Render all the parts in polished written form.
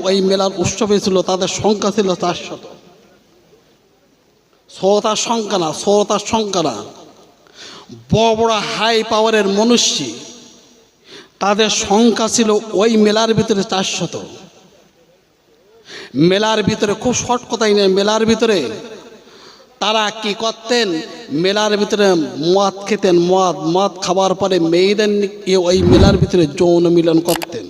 ওই মেলার উৎসবে ছিল, তাদের সংখ্যা ছিল 400। শ্রোতার সংখ্যা না, শ্রোতার সংখ্যা না, বড় বড় হাই পাওয়ারের মনুষ্য, তাদের সংখ্যা ছিল ওই মেলার ভিতরে 400। মেলার ভিতরে খুব শর্ট কথাই নেই, মেলার ভিতরে তারা কি করতেন, মেলার ভিতরে মদ খেতেন, মদ খাওয়ার পরে মেয়েদের নিয়ে ওই মেলার ভিতরে যৌন মিলন করতেন।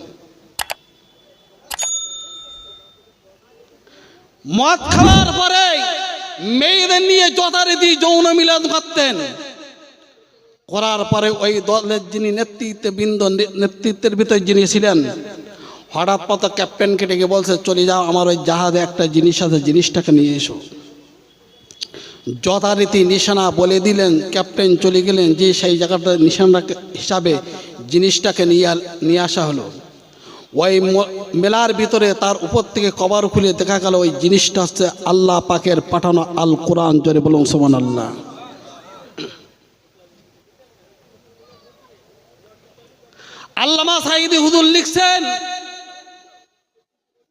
মদ খাওয়ার পরে মেয়েদের নিয়ে যথারীতি যৌন মিলন করতেন। করার পরে ওই দলের যিনি নেতৃত্বের ভিতরে যিনি ছিলেন, হঠাৎ পথ ক্যাপ্টেনকে ডেকে বলছে, চলে যাও, আমার ওই জাহাজে একটা জিনিস আছে, জিনিসটাকে নিয়ে এসো। যথারীতি নিশানা বলে দিলেন, ক্যাপ্টেন চলে গেলেন, যে সেই জায়গাটা নিশানা হিসাবে জিনিসটাকে নিয়ে আসা হলো। ওই মেলার ভিতরে তার উপর থেকে কভার খুলে দেখা গেল ওই জিনিসটা হচ্ছে আল্লাহ পাকের পাঠানো আল কোরআন। জোরে বলুন সুবহানাল্লাহ। আল্লামা সাঈদী হুজুর লিখছেন,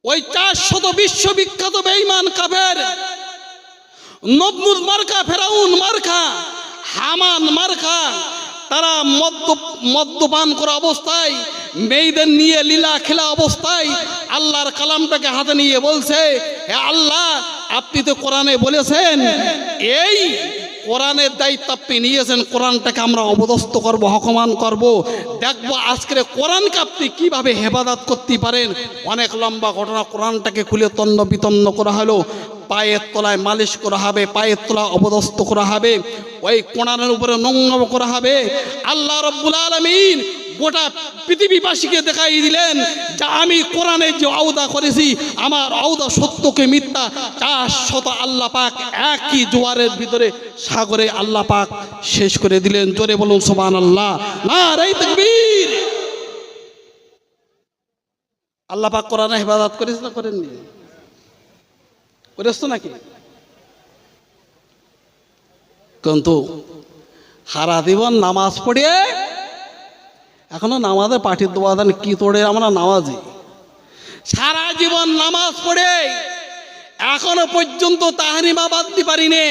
ওই 400 বিশ্ববিখ্যাত বেঈমান কাফের, নমরুদ মার্কা, ফেরাউন মার্কা, হামান মার্কা, তারা মদ্যপান করা অবস্থায়, মেয়েদের নিয়ে লীলা খেলা অবস্থায় আল্লাহর কালামটাকে হাতে নিয়ে বলছে, হে আল্লাহ, আপনি তো কোরআনে বলেছেন, এই কোরআনের দায়িত্ব আপনি নিয়েছেন, কোরআনটাকে আমরা অবদস্ত করব, হকমান করব, দেখবো আজকের কোরআনকে আপনি কিভাবে হেফাজত করতে পারেন। অনেক লম্বা ঘটনা, কোরআনটাকে খুলে তন্ন বিতন্ন করা হলো, পায়ের তলায় মালিশ করা হবে, পায়ের তলায় অবদস্ত করা হবে, ওই কোরআনের উপরে নোংর করা হবে। আল্লাহ রাব্বুল আলামিন গোটা পৃথিবীবাসীকে দেখাই দিলেন যে আমি কোরআনে যে আওদা করেছি, আমার আওদা সত্যকে মিথ্যা 400 আল্লাহ পাক একই জোয়ারের ভিতরে সাগরে আল্লাহ পাক শেষ করে দিলেন। জোরে বলুন সুবহানাল্লাহ, নারে তাকবীর। আল্লাহ পাক কোরআনে হেফাজত করেছে না করেননি? করেছ নাকি? কিন্তু সারা জীবন নামাজ পড়িয়ে এখনো নামাজের পাঠির দোয়াদান কি তোড়ে, আমরা নামাজি সারা জীবন নামাজ পড়ে এখনো পর্যন্ত তাহারিমা বাঁধতে পারিনি।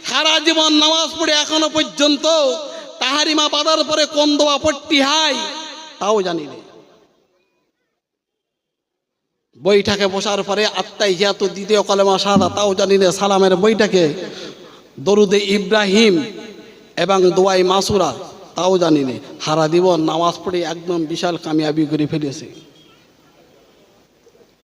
সারা জীবন নামাজ পড়ে এখনো পর্যন্ত তাহারিমা বাঁধার পরে কোন দোয়া পড়তে হয় তাও জানি না। বইটাকে বসার পরে আত্তাহিয়াত দ্বিতীয় কলেমা শাহাদা তাও জানি না। সালামের বইটাকে দরুদে ইব্রাহিম এবং দোয়াই মাসুরা তাও জানি না। সারা জীবন নামাজ পড়ে একদম বিশাল কামিয়াবি করে ফেলেছে।